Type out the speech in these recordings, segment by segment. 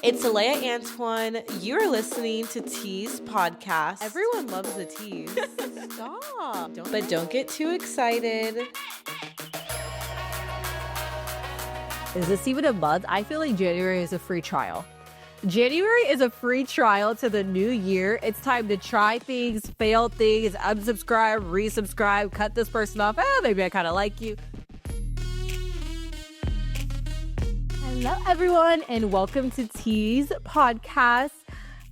It's Aleya Antoine. You're listening to Tease podcast. Everyone loves the tease. Stop. But don't get too excited. Is this even a month? I feel like January is a free trial. January is a free trial to the new year. It's time to try things, fail things, unsubscribe, resubscribe, cut this person off. Maybe I kind of like you. Hello, everyone, and welcome to Tease podcast.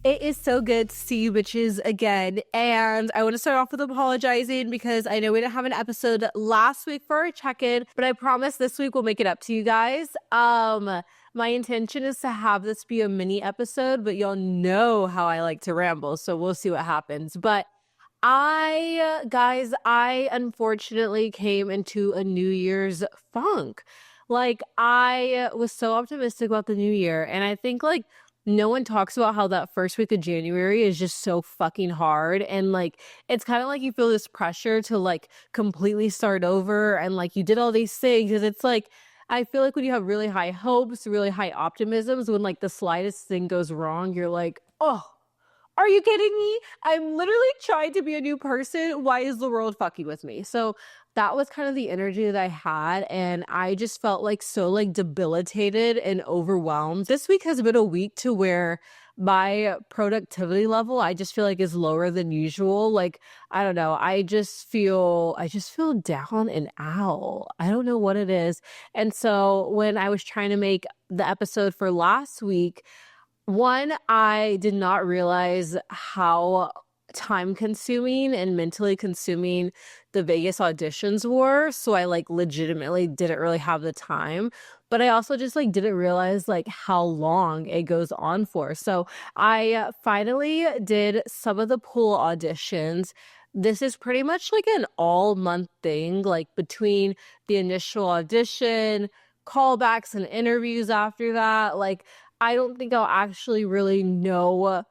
It is so good to see you bitches again. And I want to start off with apologizing because I know we didn't have an episode last week for our check-in, but I promise this week we'll make it up to you guys. My intention is to have this be a mini episode, but y'all know how I like to ramble, so we'll see what happens. But I unfortunately came into a New Year's funk. Like, I was so optimistic about the new year, and I think, like, no one talks about how that first week of January is just so fucking hard, and, like, it's kind of like you feel this pressure to, like, completely start over, and, like, you did all these things, and it's, like, I feel like when you have really high hopes, really high optimisms, when, like, the slightest thing goes wrong, you're like, oh, are you kidding me? I'm literally trying to be a new person. Why is the world fucking with me? So that was kind of the energy that I had, and I just felt like so like debilitated and overwhelmed. This week has been a week to where my productivity level, I just feel like, is lower than usual. Like, I don't know, I just feel down and out. I don't know what it is. And so when I was trying to make the episode for last week, one, I did not realize how time consuming and mentally consuming the Vegas auditions were. So I like legitimately didn't really have the time. But I also just like didn't realize like how long it goes on for. So I finally did some of the pool auditions. This is pretty much like an all month thing, like between the initial audition, callbacks and interviews after that. Like, I don't think I'll actually really know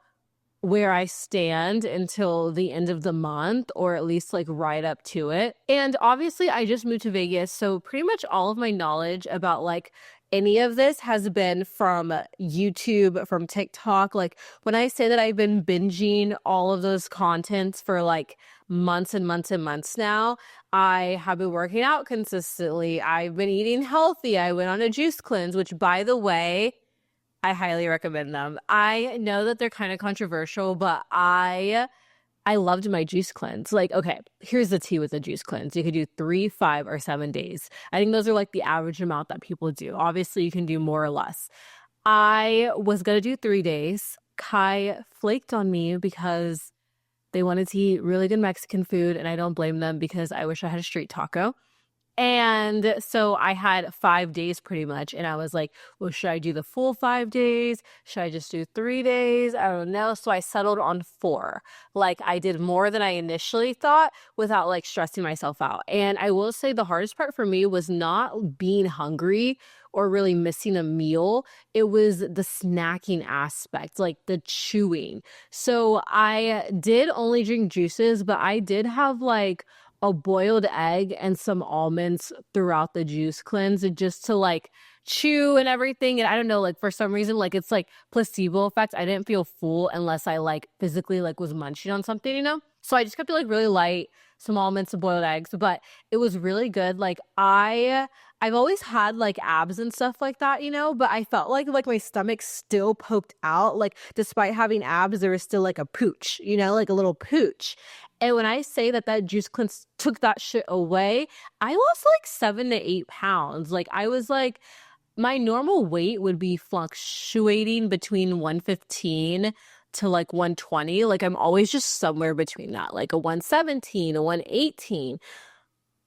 where I stand until the end of the month, or at least like right up to it. And obviously I just moved to Vegas, so pretty much all of my knowledge about like any of this has been from YouTube, from TikTok. Like, when I say that I've been binging all of those contents for like months and months and months now, I have been working out consistently. I've been eating healthy. I went on a juice cleanse, which, by the way, I highly recommend them. I know that they're kind of controversial, but I loved my juice cleanse. Like, okay, here's the tea with the juice cleanse. You could do 3, 5, or 7 days. I think those are like the average amount that people do. Obviously, you can do more or less. I was going to do 3 days. Kai flaked on me because they wanted to eat really good Mexican food, and I don't blame them because I wish I had a street taco. And so I had 5 days pretty much. And I was like, well, should I do the full 5 days? Should I just do 3 days? I don't know. So I settled on 4. Like, I did more than I initially thought without like stressing myself out. And I will say the hardest part for me was not being hungry or really missing a meal. It was the snacking aspect, like the chewing. So I did only drink juices, but I did have like a boiled egg and some almonds throughout the juice cleanse, just to like chew and everything. And I don't know, like for some reason, like it's like placebo effect. I didn't feel full unless I like physically like was munching on something, you know? So I just kept it like really light, some almonds, some boiled eggs, but it was really good. Like, I've always had like abs and stuff like that, you know, but I felt like my stomach still poked out. Like, despite having abs, there was still like a pooch, you know, like a little pooch. And when I say that juice cleanse took that shit away, I lost like 7 to 8 pounds. Like, I was like, my normal weight would be fluctuating between 115 to like 120. Like, I'm always just somewhere between that, like a 117, a 118.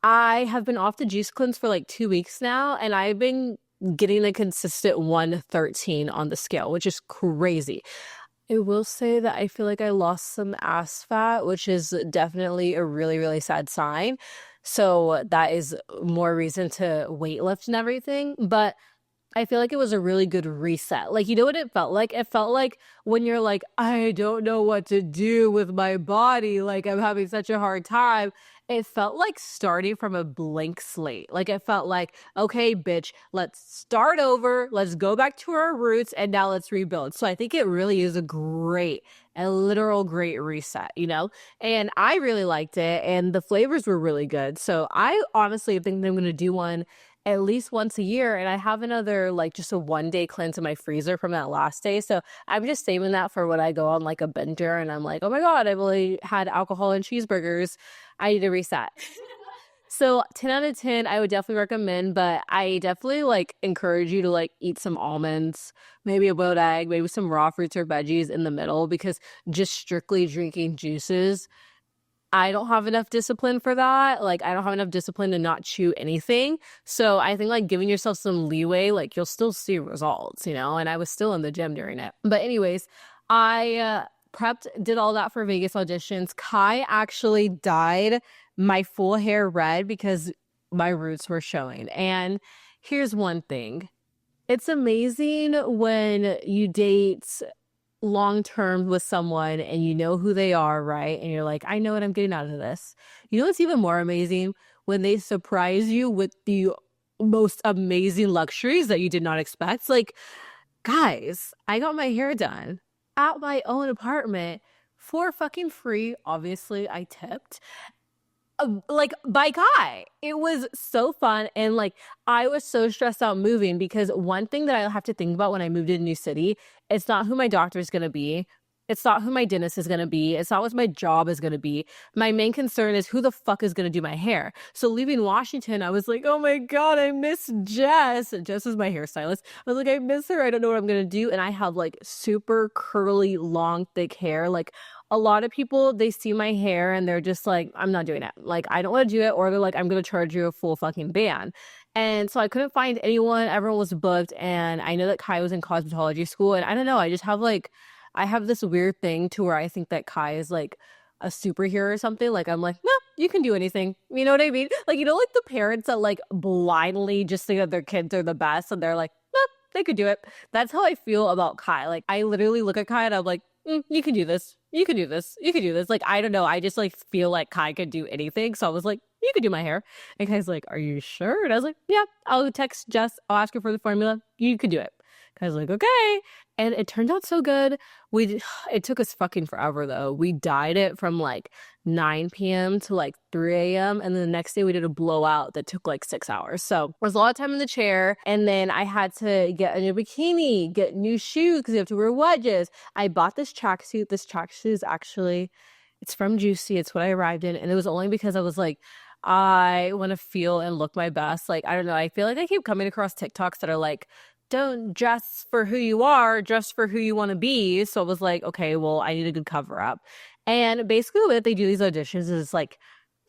I have been off the juice cleanse for like 2 weeks now, and I've been getting a consistent 113 on the scale, which is crazy. I will say that I feel like I lost some ass fat, which is definitely a really, really sad sign. So that is more reason to weight lift and everything. But I feel like it was a really good reset. Like, you know what it felt like? It felt like when you're like, I don't know what to do with my body. Like, I'm having such a hard time. it felt like starting from a blank slate. Like it felt like, okay, bitch, let's start over. Let's go back to our roots and now let's rebuild. So I think it really is a literal great reset, you know? And I really liked it and the flavors were really good. So I honestly think that I'm going to do one at least once a year. And I have another, like just a 1 day cleanse in my freezer from that last day. So I'm just saving that for when I go on like a bender and I'm like, oh my God, I've only had alcohol and cheeseburgers. I need to reset. So 10 out of 10, I would definitely recommend, but I definitely like encourage you to like eat some almonds, maybe a boiled egg, maybe some raw fruits or veggies in the middle because just strictly drinking juices, I don't have enough discipline for that. Like, I don't have enough discipline to not chew anything. So I think like giving yourself some leeway, like you'll still see results, you know? And I was still in the gym during it. But anyways, I prepped, did all that for Vegas auditions. Kai actually dyed my full hair red because my roots were showing. And here's one thing. It's amazing when you date long term with someone and you know who they are, right? And you're like, I know what I'm getting out of this. You know what's even more amazing? When they surprise you with the most amazing luxuries that you did not expect. Like, guys, I got my hair done at my own apartment for fucking free. Obviously, I tipped like by Kai. It was so fun. And like, I was so stressed out moving because one thing that I have to think about when I moved to a new city, it's not who my doctor is going to be. It's not who my dentist is going to be. It's not what my job is going to be. My main concern is who the fuck is going to do my hair. So leaving Washington, I was like, oh my God, I miss Jess. And Jess is my hairstylist. I was like, I miss her. I don't know what I'm going to do. And I have like super curly, long, thick hair. Like a lot of people, they see my hair and they're just like, I'm not doing it. Like, I don't want to do it. Or they're like, I'm going to charge you a full fucking ban. And so I couldn't find anyone. Everyone was booked. And I know that Kai was in cosmetology school. And I don't know. I just have like, I have this weird thing to where I think that Kai is like a superhero or something. Like, I'm like, no, you can do anything. You know what I mean? Like, you know, like the parents that like blindly just think that their kids are the best and they're like, no, they could do it. That's how I feel about Kai. Like, I literally look at Kai and I'm like, you can do this. You can do this. You can do this. Like, I don't know. I just like feel like Kai could do anything. So I was like, you could do my hair. And Kai's like, are you sure? And I was like, yeah, I'll text Jess. I'll ask her for the formula. You could do it. Kai's like, okay. And it turned out so good. It took us fucking forever though. We dyed it from like 9 p.m. to like 3 a.m. And then the next day we did a blowout that took like 6 hours. So there was a lot of time in the chair. And then I had to get a new bikini, get new shoes because you have to wear wedges. I bought this tracksuit. This tracksuit is actually, it's from Juicy. It's what I arrived in. And it was only because I was like, I want to feel and look my best. Like, I don't know. I feel like I keep coming across TikToks that are like, don't dress for who you are, dress for who you want to be. So I was like, okay, well, I need a good cover up. And basically the way that they do these auditions is like,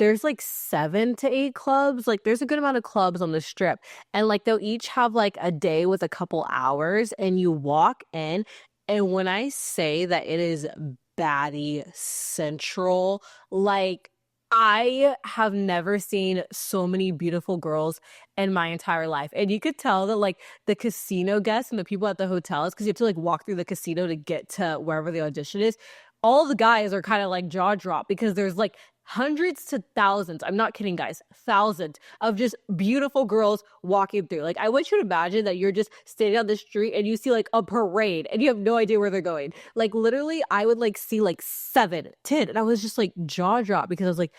there's like 7 to 8 clubs. Like there's a good amount of clubs on the strip. And like they'll each have like a day with a couple hours and you walk in. And when I say that it is baddie central, like I have never seen so many beautiful girls in my entire life. And you could tell that like the casino guests and the people at the hotels, because you have to like walk through the casino to get to wherever the audition is, all the guys are kind of like jaw drop because there's like hundreds to thousands, I'm not kidding guys, thousands of just beautiful girls walking through. Like I want you to imagine that you're just standing on the street and you see like a parade and you have no idea where they're going. Like literally I would like see like 7, 10 and I was just like jaw drop because I was like,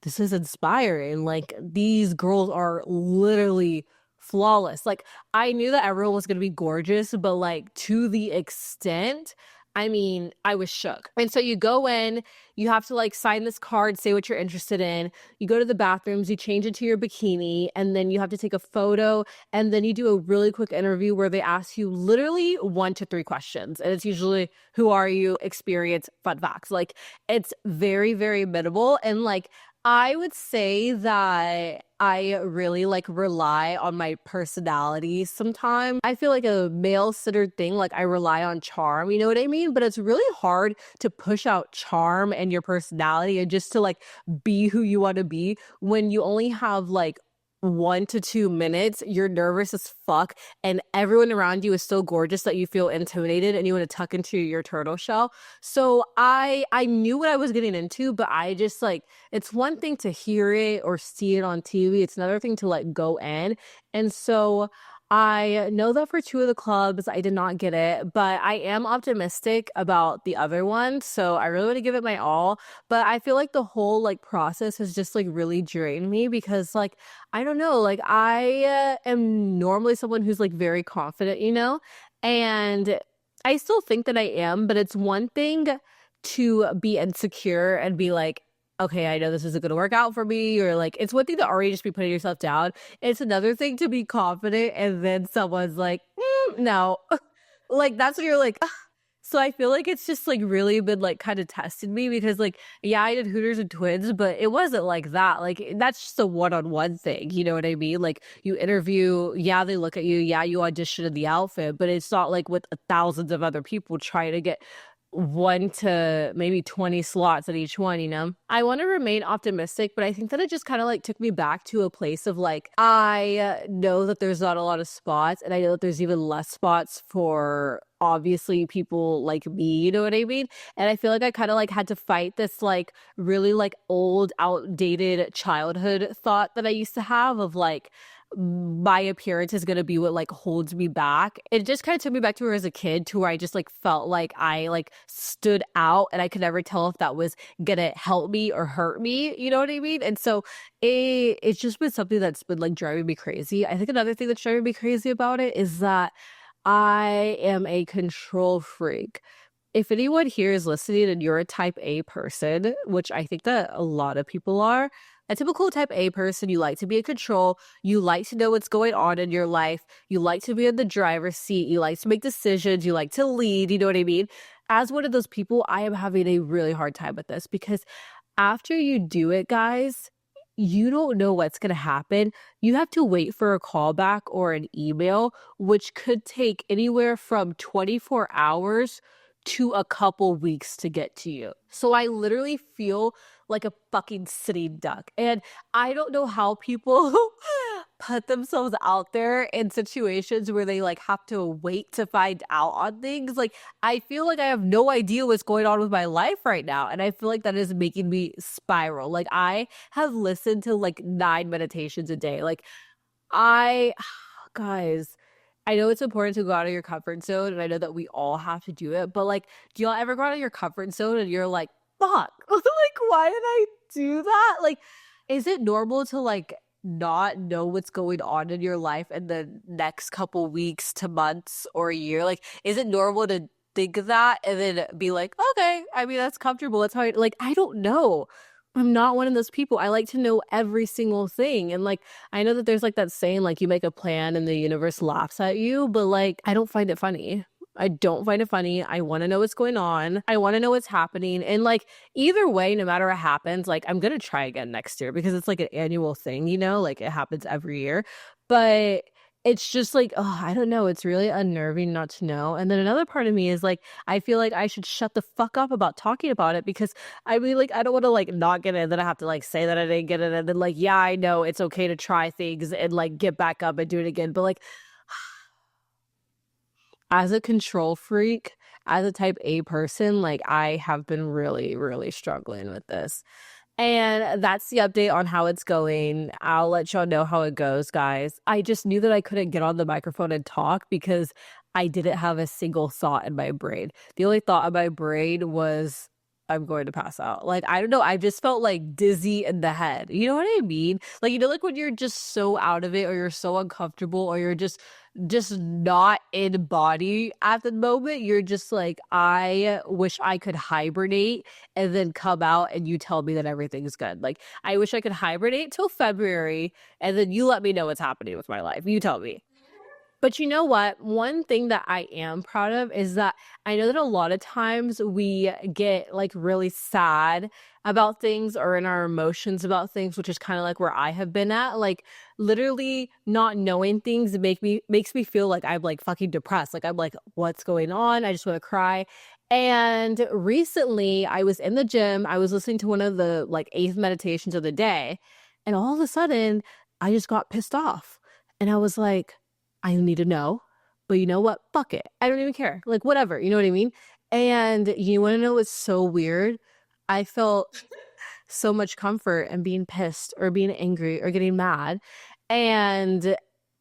this is inspiring. Like these girls are literally flawless. Like I knew that everyone was going to be gorgeous, but like to the extent, I mean, I was shook. And so you go in, you have to like sign this card, say what you're interested in. You go to the bathrooms, you change into your bikini, and then you have to take a photo. And then you do a really quick interview where they ask you literally 1 to 3 questions. And it's usually, who are you, experience, fun facts. Like it's very, very minimal. And like, I would say that I really like rely on my personality sometimes. I feel like a male centered thing, like I rely on charm, you know what I mean? But it's really hard to push out charm and your personality and just to like be who you want to be when you only have like 1 to 2 minutes, you're nervous as fuck, and everyone around you is so gorgeous that you feel intimidated and you want to tuck into your turtle shell. So I knew what I was getting into, but I just like, it's one thing to hear it or see it on TV. It's another thing to like go in. And so I know that for two of the clubs, I did not get it, but I am optimistic about the other one. So I really want to give it my all. But I feel like the whole like process has just like really drained me because like, I don't know, like I am normally someone who's like very confident, and I still think that I am, but it's one thing to be insecure and be like, okay, I know this isn't going to work out for me, or like, it's one thing to already just be putting yourself down. It's another thing to be confident and then someone's like, no. Like, that's when you're like, so I feel like it's just like really been like kind of tested me because like yeah, I did Hooters and Twins, but it wasn't like that. Like that's just a one-on-one thing, you know what I mean? Like you interview, yeah, they look at you, yeah, you audition in the outfit, but it's not like with thousands of other people trying to get 1 to maybe 20 slots at each one. I want to remain optimistic, but I think that it just kind of like took me back to a place of like, I know that there's not a lot of spots, and I know that there's even less spots for obviously people like me, you know what I mean? And I feel like I kind of like had to fight this like really like old, outdated childhood thought that I used to have of like, my appearance is gonna be what like holds me back. It just kind of took me back to where as a kid to where I just like felt like I like stood out and I could never tell if that was gonna help me or hurt me, you know what I mean? And so it's just been something that's been like driving me crazy. I think another thing that's driving me crazy about it is that I am a control freak. If anyone here is listening and you're a type A person, which I think that a lot of people are, a typical type A person, you like to be in control, you like to know what's going on in your life, you like to be in the driver's seat, you like to make decisions, you like to lead, you know what I mean? As one of those people, I am having a really hard time with this because after you do it, guys, you don't know what's going to happen. You have to wait for a callback or an email, which could take anywhere from 24 hours to a couple weeks to get to you. So I literally feel like a fucking sitting duck. And I don't know how people put themselves out there in situations where they like have to wait to find out on things. Like I feel like I have no idea what's going on with my life right now. And I feel like that is making me spiral. Like I have listened to like 9 meditations a day. Like I, guys, I know it's important to go out of your comfort zone, and I know that we all have to do it, but like, do y'all ever go out of your comfort zone and you're like, fuck, like, why did I do that? Like, is it normal to like not know what's going on in your life in the next couple weeks to months or a year? Like, is it normal to think of that and then be like, okay, I mean, that's comfortable. That's how like, I don't know. I'm not one of those people. I like to know every single thing. And like, I know that there's like that saying, like, you make a plan and the universe laughs at you, but like, I don't find it funny. I don't find it funny. I want to know what's going on. I want to know what's happening. And like, either way, no matter what happens, like, I'm going to try again next year because it's like an annual thing, like it happens every year. But it's just like, oh, I don't know. It's really unnerving not to know. And then another part of me is like, I feel like I should shut the fuck up about talking about it because I mean, like, I don't want to like not get it. And then I have to like say that I didn't get it. And then like, yeah, I know it's okay to try things and like get back up and do it again. But like, as a control freak, as a type A person, like, I have been really, really struggling with this. And that's the update on how it's going. I'll let y'all know how it goes, guys. I just knew that I couldn't get on the microphone and talk because I didn't have a single thought in my brain. The only thought in my brain was, I'm going to pass out. Like, I don't know. I just felt like dizzy in the head. You know what I mean? Like, like when you're just so out of it or you're so uncomfortable or you're just not in body at the moment, you're just like, I wish I could hibernate and then come out and you tell me that everything's good. Like, I wish I could hibernate till February and then you let me know what's happening with my life. You tell me. But you know what? One thing that I am proud of is that I know that a lot of times we get like really sad about things or in our emotions about things, which is kind of like where I have been at. Like literally not knowing things makes me feel like I'm like fucking depressed. Like I'm like, what's going on? I just want to cry. And recently I was in the gym, I was listening to one of the like 8th meditations of the day, and all of a sudden I just got pissed off. And I was like, I need to know. But you know what? Fuck it. I don't even care. Like, whatever. You know what I mean? And you want to know what's so weird? I felt so much comfort in being pissed or being angry or getting mad, and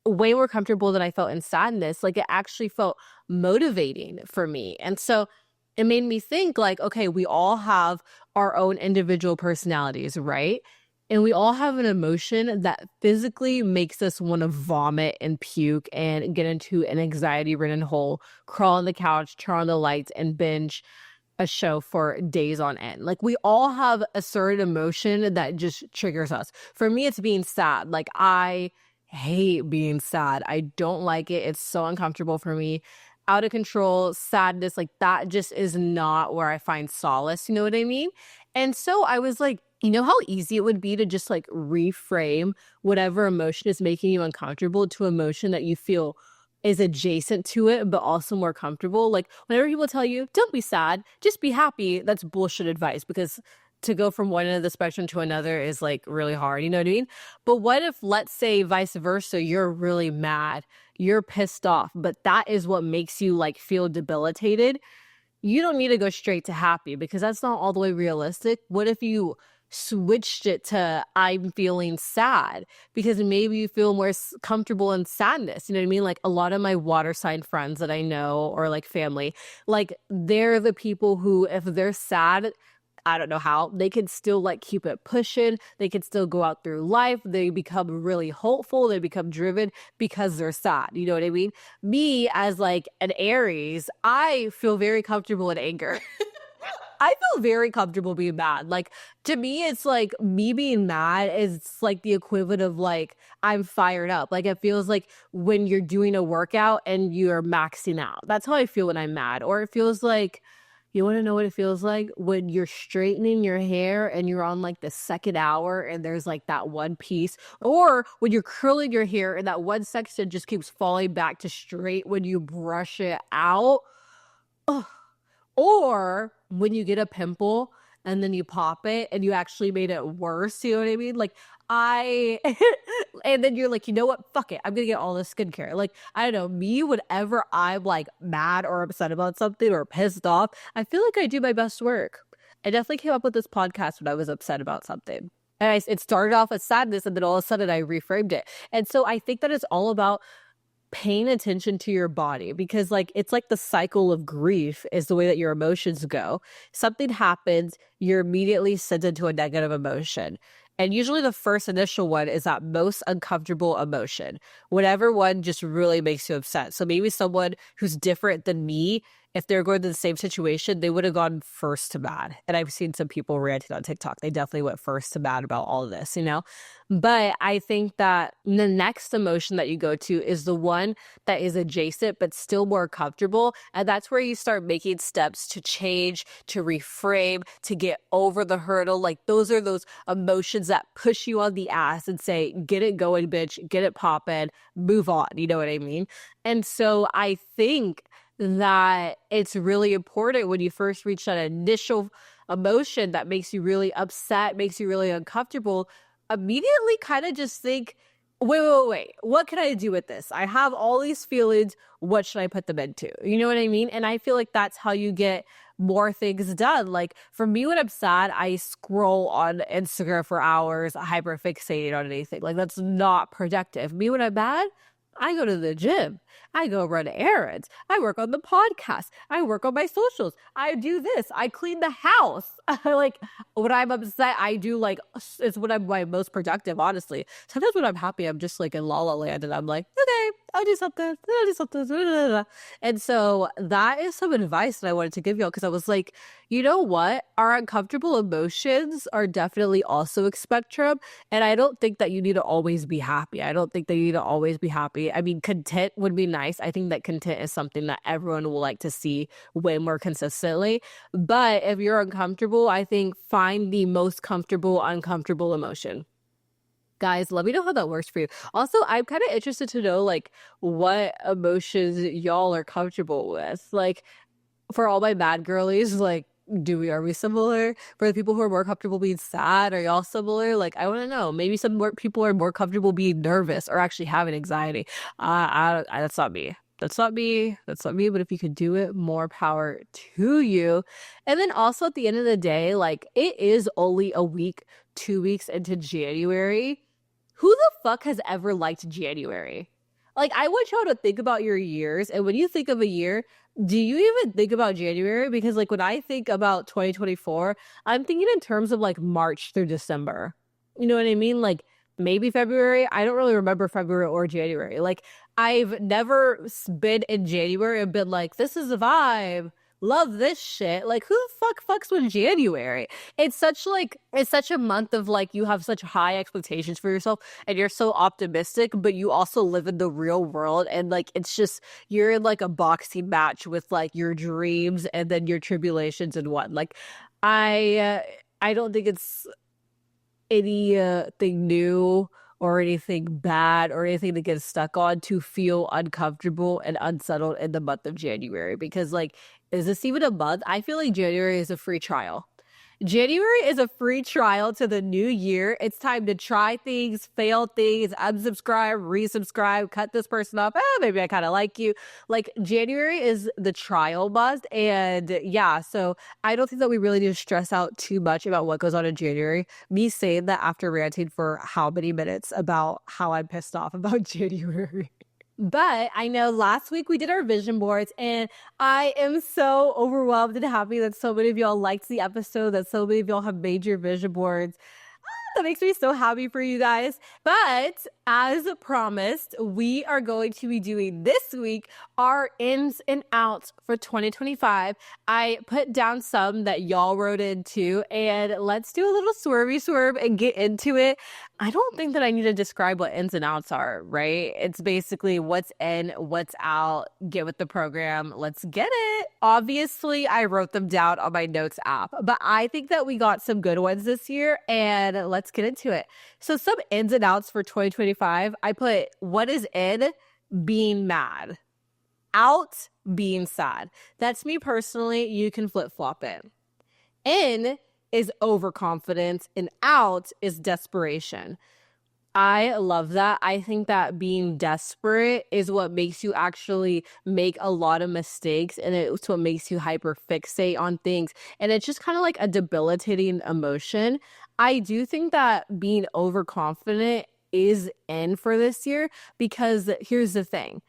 way more comfortable than I felt in sadness. Like, it actually felt motivating for me. And so it made me think, like, okay, we all have our own individual personalities, right? And we all have an emotion that physically makes us want to vomit and puke and get into an anxiety ridden hole, crawl on the couch, turn on the lights, and binge a show for days on end. Like, we all have a certain emotion that just triggers us. For me, it's being sad. Like, I hate being sad. I don't like it. It's so uncomfortable for me. Out of control, sadness, like that just is not where I find solace. You know what I mean? And so I was like, you know how easy it would be to just like reframe whatever emotion is making you uncomfortable to emotion that you feel is adjacent to it, but also more comfortable. Like, whenever people tell you, don't be sad, just be happy, that's bullshit advice, because to go from one end of the spectrum to another is like really hard. You know what I mean? But what if, let's say, vice versa, you're really mad, you're pissed off, but that is what makes you like feel debilitated? You don't need to go straight to happy, because that's not all the way realistic. What if you switched it to I'm feeling sad, because maybe you feel more comfortable in sadness? You know what I mean? Like, a lot of my water sign friends that I know, or like family, like they're the people who, if they're sad, I don't know how, they can still like keep it pushing. They can still go out through life. They become really hopeful. They become driven because they're sad. You know what I mean? Me, as like an Aries, I feel very comfortable in anger. I feel very comfortable being mad. Like, to me, it's like me being mad is like the equivalent of like I'm fired up. Like, it feels like when you're doing a workout and you're maxing out. That's how I feel when I'm mad. Or it feels like, you want to know what it feels like when you're straightening your hair and you're on like the second hour and there's like that one piece, or when you're curling your hair and that one section just keeps falling back to straight when you brush it out. Ugh. Or when you get a pimple and then you pop it and you actually made it worse. You know what I mean? Like, I, and then you're like, you know what? Fuck it. I'm going to get all this skincare. Like, I don't know, me, whenever I'm like mad or upset about something or pissed off, I feel like I do my best work. I definitely came up with this podcast when I was upset about something. And it started off as sadness, and then all of a sudden I reframed it. And so I think that it's all about paying attention to your body, because like it's like the cycle of grief is the way that your emotions go. Something happens, you're immediately sent into a negative emotion. And usually the first initial one is that most uncomfortable emotion. Whatever one just really makes you upset. So maybe someone who's different than me, if they're going to the same situation, they would have gone first to mad. And I've seen some people ranting on TikTok. They definitely went first to mad about all of this, you know? But I think that the next emotion that you go to is the one that is adjacent but still more comfortable. And that's where you start making steps to change, to reframe, to get over the hurdle. Like, those are those emotions that push you on the ass and say, get it going, bitch, get it popping, move on. You know what I mean? And so I think that it's really important when you first reach that initial emotion that makes you really upset, makes you really uncomfortable, immediately kind of just think, wait, what can I do with this? I have all these feelings. What should I put them into? You know what I mean? And I feel like that's how you get more things done. Like, for me, when I'm sad, I scroll on Instagram for hours, hyper fixated on anything. Like, that's not productive. Me, when I'm mad, I go to the gym. I go run errands. I work on the podcast. I work on my socials. I do this. I clean the house. Like, when I'm upset, I do like, it's when I'm my most productive, honestly. Sometimes when I'm happy, I'm just like in la la land and I'm like, okay, I'll do something. I'll do something. And so that is some advice that I wanted to give y'all, because I was like, you know what? Our uncomfortable emotions are definitely also a spectrum. And I don't think that you need to always be happy. I don't think that you need to always be happy. I mean, content would be nice. I think that content is something that everyone will like to see way more consistently. But if you're uncomfortable, I think find the most comfortable, uncomfortable emotion. Guys, let me know how that works for you. Also, I'm kind of interested to know like what emotions y'all are comfortable with. Like, for all my mad girlies, like, are we similar? For the people who are more comfortable being sad, are y'all similar? Like, I want to know. Maybe some more people are more comfortable being nervous or actually having anxiety. That's not me. That's not me. That's not me. But if you could do it, more power to you. And then also at the end of the day, like, it is only a week, 2 weeks into January. Who the fuck has ever liked January? Like, I want y'all to think about your years. And when you think of a year, do you even think about January? Because, like, when I think about 2024, I'm thinking in terms of like March through December. You know what I mean? Like, maybe February. I don't really remember February or January. Like, I've never been in January and been like, this is a vibe. Love this shit. Like, who the fuck fucks with January? It's such a month of like, you have such high expectations for yourself and you're so optimistic, but you also live in the real world. And like, it's just, you're in like a boxing match with like your dreams and then your tribulations in one. Like, I don't think it's anything new or anything bad or anything to get stuck on to feel uncomfortable and unsettled in the month of January. Because, like, is this even a month? I feel like January is a free trial. January is a free trial to the new year. It's time to try things, fail things, unsubscribe, resubscribe, cut this person off. Maybe I kind of like you. Like, January is the trial month. And yeah, so I don't think that we really need to stress out too much about what goes on in January. Me saying that after ranting for how many minutes about how I'm pissed off about January. But I know last week we did our vision boards, and I am so overwhelmed and happy that so many of y'all liked the episode, that so many of y'all have made your vision boards. That makes me so happy for you guys. But as promised, we are going to be doing this week our ins and outs for 2025. I put down some that y'all wrote in too, and let's do a little swervy swerve and get into it. I don't think that I need to describe what ins and outs are, right? It's basically what's in, what's out, get with the program, let's get it. Obviously, I wrote them down on my notes app, but I think that we got some good ones this year, and let's get into it. So some ins and outs for 2025, I put what is in, being mad, out, being sad. That's me personally. You can flip-flop it. In is overconfidence and out is desperation. I love that. I think that being desperate is what makes you actually make a lot of mistakes, and it's what makes you hyper fixate on things. And it's just kind of like a debilitating emotion. I do think that being overconfident is in for this year, because here's the thing.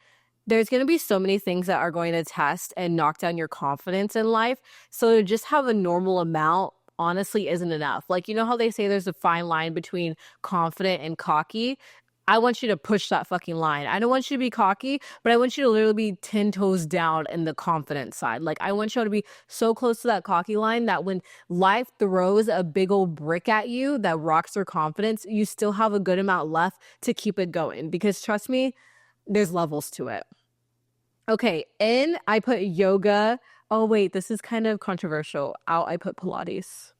There's going to be so many things that are going to test and knock down your confidence in life. So to just have a normal amount honestly isn't enough. Like, you know how they say there's a fine line between confident and cocky? I want you to push that fucking line. I don't want you to be cocky, but I want you to literally be 10 toes down in the confident side. Like, I want you to be so close to that cocky line that when life throws a big old brick at you that rocks your confidence, you still have a good amount left to keep it going. Because trust me, there's levels to it. Okay, in, I put yoga. Oh, wait, this is kind of controversial. Out, I put Pilates.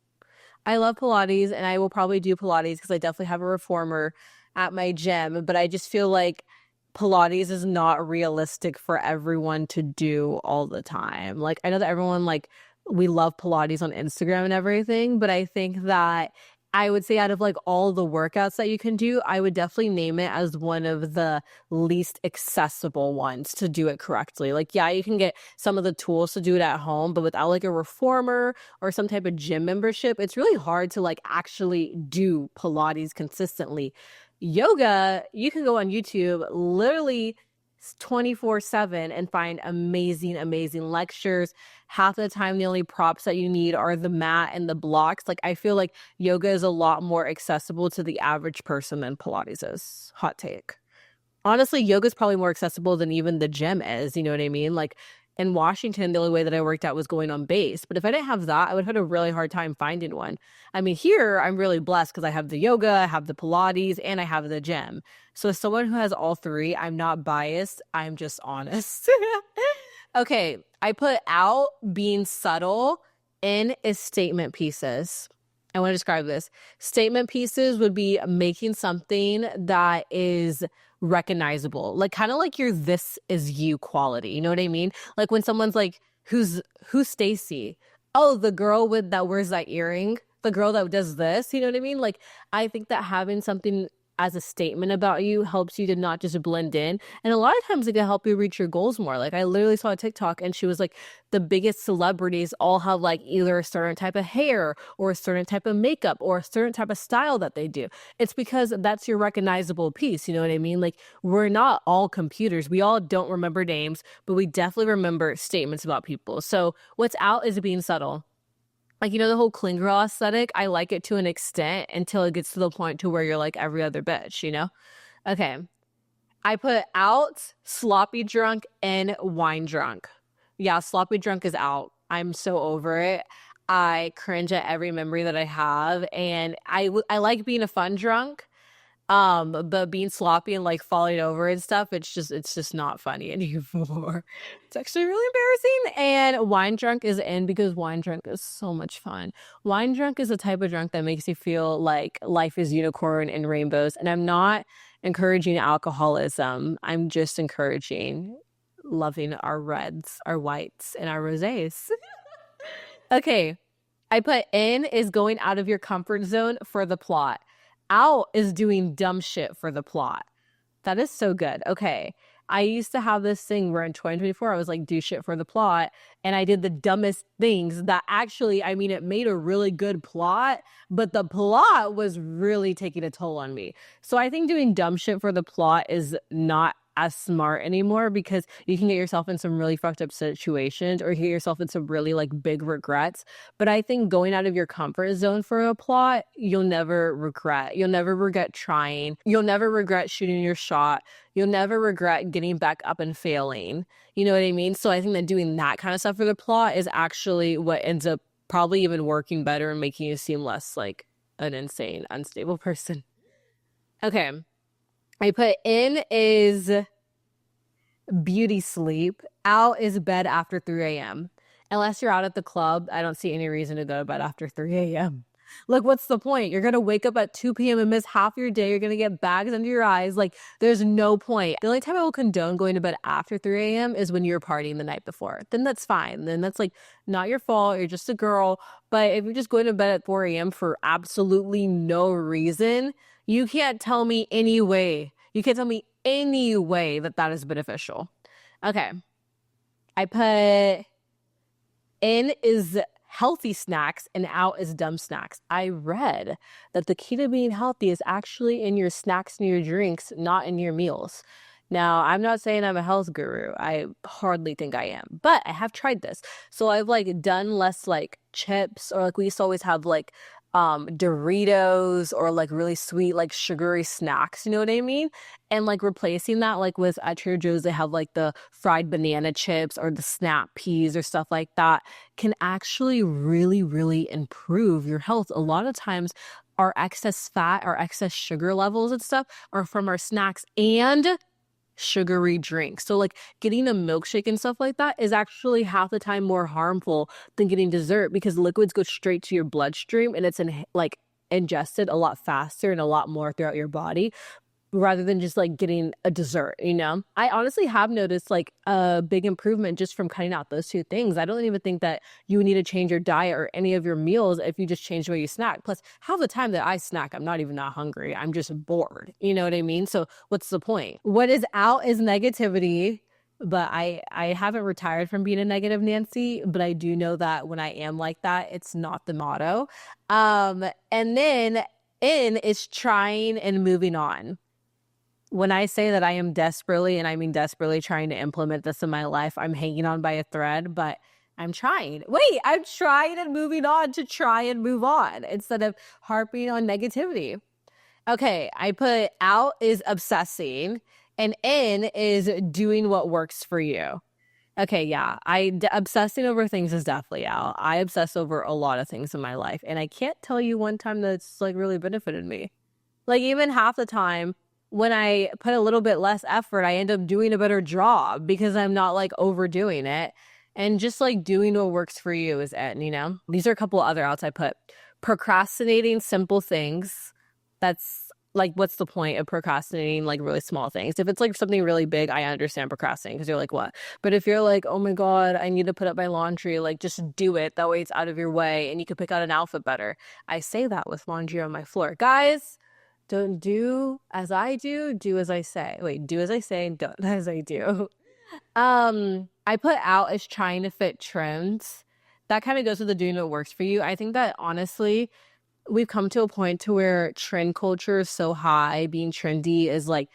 I love Pilates, and I will probably do Pilates because I definitely have a reformer at my gym, but I just feel like Pilates is not realistic for everyone to do all the time. Like, I know that everyone, like, we love Pilates on Instagram and everything, but I think that I would say out of like all the workouts that you can do, I would definitely name it as one of the least accessible ones to do it correctly. Like, yeah, you can get some of the tools to do it at home, but without like a reformer or some type of gym membership, it's really hard to like actually do Pilates consistently. Yoga, you can go on YouTube literally 24/7 and find amazing lectures. Half the time, the only props that you need are the mat and the blocks. Like, I feel like yoga is a lot more accessible to the average person than Pilates is. Hot take. Honestly, yoga is probably more accessible than even the gym is. You know what I mean? Like, in Washington, the only way that I worked out was going on base. But if I didn't have that, I would have had a really hard time finding one. I mean, here, I'm really blessed because I have the yoga, I have the Pilates, and I have the gym. So as someone who has all three, I'm not biased. I'm just honest. Okay, I put out, being subtle. In is statement pieces. I want to describe this. Statement pieces would be making something that is recognizable, like kind of like your "this is you" quality. You know what I mean? Like when someone's like, who's Stacy? Oh, the girl with that wears that earring, the girl that does this, you know what I mean? Like, I think that having something as a statement about you helps you to not just blend in. And a lot of times it can help you reach your goals more. Like, I literally saw a TikTok and she was like, the biggest celebrities all have like either a certain type of hair or a certain type of makeup or a certain type of style that they do. It's because that's your recognizable piece. You know what I mean? Like, we're not all computers. We all don't remember names, but we definitely remember statements about people. So what's out is being subtle. Like, the whole clean girl aesthetic, I like it to an extent until it gets to the point to where you're like every other bitch, you know? Okay. I put out sloppy drunk and wine drunk. Yeah, sloppy drunk is out. I'm so over it. I cringe at every memory that I have, and I like being a fun drunk. But being sloppy and like falling over and stuff, it's just not funny anymore. It's actually really embarrassing. And wine drunk is in because wine drunk is so much fun. Wine drunk is a type of drunk that makes you feel like life is unicorn and rainbows. And I'm not encouraging alcoholism. I'm just encouraging loving our reds, our whites, and our rosés. Okay. I put in is going out of your comfort zone for the plot. Out is doing dumb shit for the plot. That is so good. Okay. I used to have this thing where in 2024, I was like, do shit for the plot. And I did the dumbest things that actually, I mean, it made a really good plot, but the plot was really taking a toll on me. So I think doing dumb shit for the plot is not as smart anymore because you can get yourself in some really fucked up situations or get yourself in some really like big regrets. But I think going out of your comfort zone for a plot, you'll never regret. You'll never regret trying. You'll never regret shooting your shot. You'll never regret getting back up and failing. You know what I mean? So I think that doing that kind of stuff for the plot is actually what ends up probably even working better and making you seem less like an insane, unstable person. Okay. I put in is beauty sleep. Out is bed after 3 a.m. Unless you're out at the club, I don't see any reason to go to bed after 3 a.m. Like, what's the point? You're going to wake up at 2 p.m. and miss half your day. You're going to get bags under your eyes. Like, there's no point. The only time I will condone going to bed after 3 a.m. is when you're partying the night before. Then that's fine. Then that's like not your fault. You're just a girl. But if you're just going to bed at 4 a.m. for absolutely no reason, you can't tell me any way. You can't tell me any way that that is beneficial. Okay. I put in is healthy snacks and out is dumb snacks. I read that the key to being healthy is actually in your snacks and your drinks, not in your meals. Now, I'm not saying I'm a health guru. I hardly think I am, but I have tried this. So I've like done less like chips or like we used to always have like Doritos or like really sweet like sugary snacks, you know what I mean? And like replacing that like with at Trader Joe's they have like the fried banana chips or the snap peas or stuff like that can actually really really improve your health. A lot of times our excess fat, our excess sugar levels and stuff are from our snacks and sugary drinks. So like getting a milkshake and stuff like that is actually half the time more harmful than getting dessert because liquids go straight to your bloodstream and it's like ingested a lot faster and a lot more throughout your body rather than just like getting a dessert, you know? I honestly have noticed like a big improvement just from cutting out those two things. I don't even think that you need to change your diet or any of your meals if you just change the way you snack. Plus, half the time that I snack, I'm not even that hungry. I'm just bored. You know what I mean? So what's the point? What is out is negativity. But I haven't retired from being a negative Nancy, but I do know that when I am like that, it's not the motto. And then in is trying and moving on. When I say that I am desperately, and I mean desperately trying to implement this in my life, I'm hanging on by a thread, but I'm trying. Wait, I'm trying and moving on to try and move on instead of harping on negativity. Okay, I put out is obsessing and in is doing what works for you. Okay, yeah, obsessing over things is definitely out. I obsess over a lot of things in my life, and I can't tell you one time that's like really benefited me. Like even half the time when I put a little bit less effort, I end up doing a better job because I'm not like overdoing it. And just like doing what works for you is it, you know? These are a couple other outs I put. Procrastinating simple things. That's like, what's the point of procrastinating like really small things? If it's like something really big, I understand procrastinating because you're like, what? But if you're like, oh my God, I need to put up my laundry, like just do it. That way it's out of your way and you can pick out an outfit better. I say that with laundry on my floor. Guys, don't do as I do as I say. Wait, do as I say and don't as I do. I put out as trying to fit trends. That kind of goes with the doing what works for you. I think that honestly, we've come to a point to where trend culture is so high, being trendy is like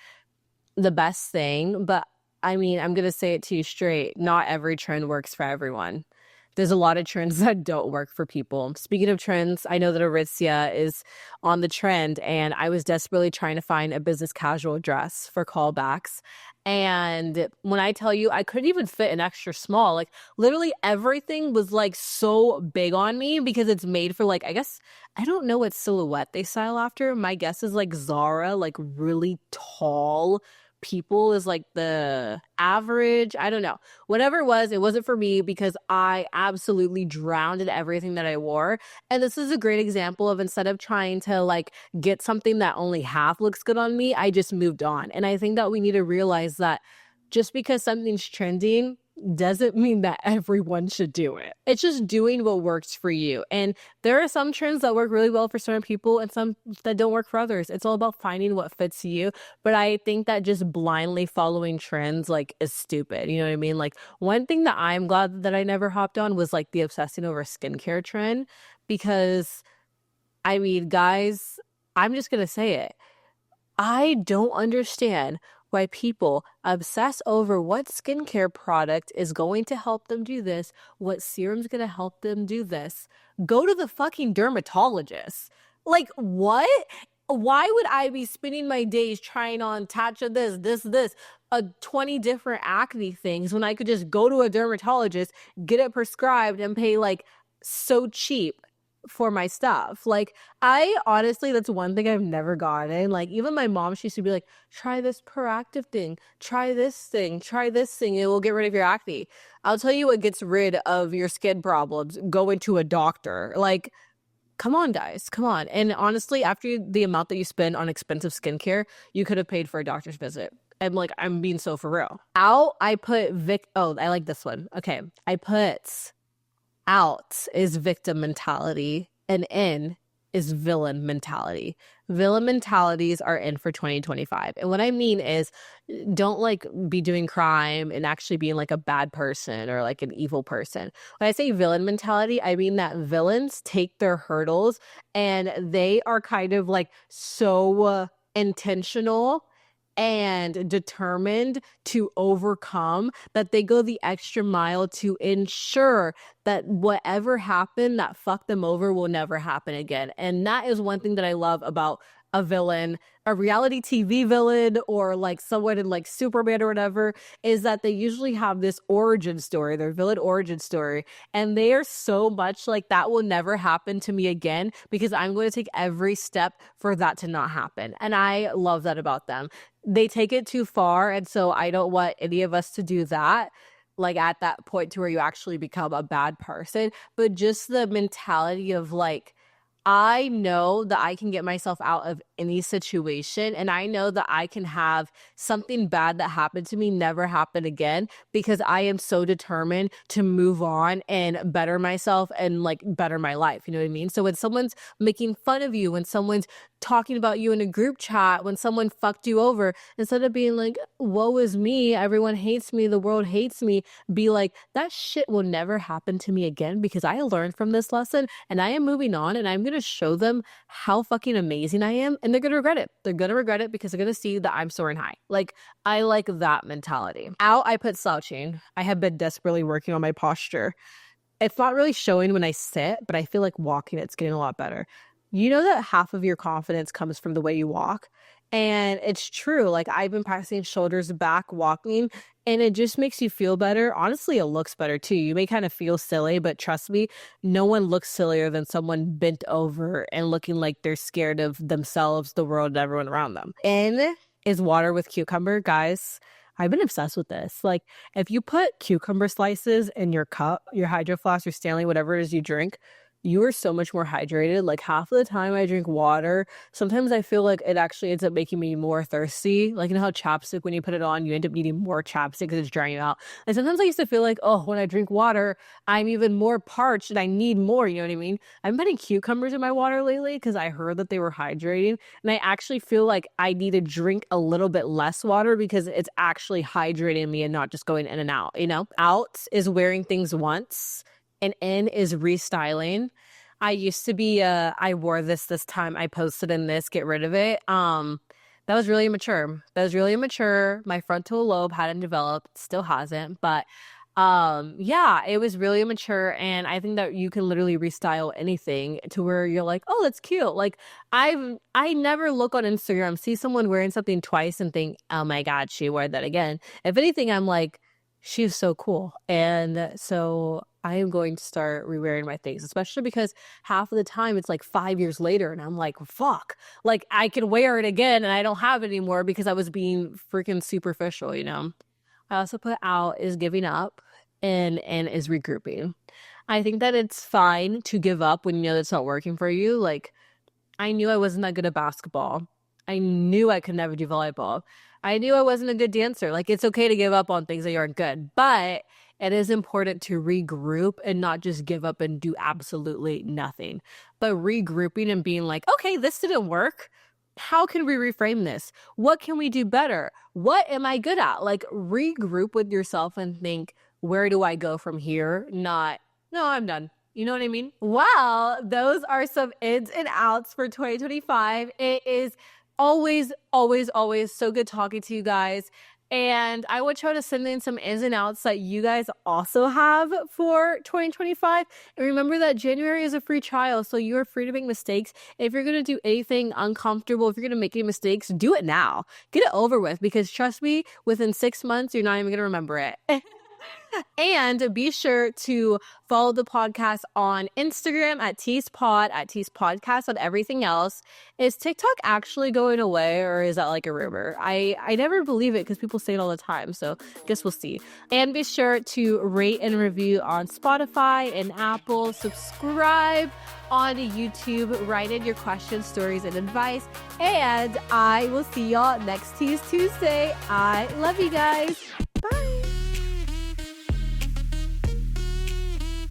the best thing. But I mean, I'm gonna say it to you straight, not every trend works for everyone. There's a lot of trends that don't work for people. Speaking of trends, I know that Aritzia is on the trend, and I was desperately trying to find a business casual dress for callbacks. And when I tell you, I couldn't even fit an extra small. Like, literally everything was like so big on me because it's made for like, I guess, I don't know what silhouette they style after. My guess is like Zara, like really tall people is like the average. I don't know. Whatever it wasn't for me because I absolutely drowned in everything that I wore. And this is a great example of instead of trying to like get something that only half looks good on me, I just moved on. And I think that we need to realize that just because something's trending doesn't mean that everyone should do it. It's just doing what works for you. And there are some trends that work really well for certain people and some that don't work for others. It's all about finding what fits you. But I think that just blindly following trends like is stupid. You know what I mean? Like one thing that I'm glad that I never hopped on was like the obsessing over skincare trend because I mean, guys, I'm just going to say it. I don't understand why people obsess over what skincare product is going to help them do this, what serum's going to help them do this. Go to the fucking dermatologist. Like, what? Why would I be spending my days trying on Tatcha this, 20 different acne things when I could just go to a dermatologist, get it prescribed, and pay like so cheap for my stuff? Like, I honestly, that's one thing I've never gotten. Like, even my mom, she used to be like, try this proactive thing, try this thing, it will get rid of your acne. I'll tell you what gets rid of your skin problems, go into a doctor. Like, come on, guys, come on. And honestly, after the amount that you spend on expensive skincare, you could have paid for a doctor's visit. I'm like, I'm being so for real. Out, I put oh, I like this one. Okay, I put out is victim mentality and in is villain mentality. Villain mentalities are in for 2025. And what I mean is don't like be doing crime and actually being like a bad person or like an evil person. When I say villain mentality, I mean that villains take their hurdles and they are kind of like so intentional and determined to overcome that they go the extra mile to ensure that whatever happened that fucked them over will never happen again. And that is one thing that I love about a villain, a reality TV villain, or like someone in like Superman or whatever, is that they usually have this origin story, their villain origin story. And they are so much like that will never happen to me again because I'm going to take every step for that to not happen. And I love that about them. They take it too far. And so I don't want any of us to do that, like at that point to where you actually become a bad person. But just the mentality of like, I know that I can get myself out of any situation, and I know that I can have something bad that happened to me never happen again because I am so determined to move on and better myself and like better my life. You know what I mean? So when someone's making fun of you, when someone's talking about you in a group chat, when someone fucked you over, instead of being like, woe is me, everyone hates me, the world hates me, be like, that shit will never happen to me again because I learned from this lesson and I am moving on and I'm going to show them how fucking amazing I am and they're going to regret it. They're going to regret it because they're going to see that I'm soaring high. Like, I like that mentality. Out, I put slouching. I have been desperately working on my posture. It's not really showing when I sit, but I feel like walking, it's getting a lot better. You know that half of your confidence comes from the way you walk? And it's true. Like, I've been practicing shoulders back walking, and it just makes you feel better. Honestly, it looks better too. You may kind of feel silly, but trust me, no one looks sillier than someone bent over and looking like they're scared of themselves, the world, and everyone around them. In is water with cucumber. Guys, I've been obsessed with this. Like, if you put cucumber slices in your cup, your Hydro Flask, your Stanley, whatever it is you drink, you are so much more hydrated. Like half of the time I drink water. Sometimes I feel like it actually ends up making me more thirsty. Like, you know how chapstick, when you put it on, you end up needing more chapstick because it's drying you out. And sometimes I used to feel like, oh, when I drink water, I'm even more parched and I need more. You know what I mean? I'm putting cucumbers in my water lately because I heard that they were hydrating. And I actually feel like I need to drink a little bit less water because it's actually hydrating me and not just going in and out, you know? Out is wearing things once and in is restyling. I used to be I wore this time, I posted in this, get rid of it. That was really immature. That was really immature. My frontal lobe hadn't developed, still hasn't, but yeah, it was really immature. And I think that you can literally restyle anything to where you're like, oh, that's cute. Like I never look on Instagram, see someone wearing something twice and think, oh my God, she wore that again. If anything, I'm like, she is so cool. And so I am going to start rewearing my things, especially because half of the time it's like 5 years later and I'm like, fuck, like I can wear it again and I don't have it anymore because I was being freaking superficial, you know? I also put out is giving up and is regrouping. I think that it's fine to give up when you know that's not working for you. Like, I knew I wasn't that good at basketball. I knew I could never do volleyball. I knew I wasn't a good dancer. Like, it's okay to give up on things that you aren't good, but it is important to regroup and not just give up and do absolutely nothing, but regrouping and being like, okay, this didn't work. How can we reframe this? What can we do better? What am I good at? Like, regroup with yourself and think, where do I go from here? Not, no, I'm done. You know what I mean? Well, those are some ins and outs for 2025. It is always, always, always so good talking to you guys. And I will try to send in some ins and outs that you guys also have for 2025. And remember that January is a free trial, so you are free to make mistakes. If you're going to do anything uncomfortable, if you're going to make any mistakes, do it now. Get it over with, because trust me, within 6 months, you're not even going to remember it. And be sure to follow the podcast on Instagram at Tease Pod, at Tease Podcast, on everything else. Is TikTok actually going away, or is that like a rumor? I never believe it because people say it all the time. So I guess we'll see. And be sure to rate and review on Spotify and Apple. Subscribe on YouTube. Write in your questions, stories, and advice. And I will see y'all next Tease Tuesday. I love you guys.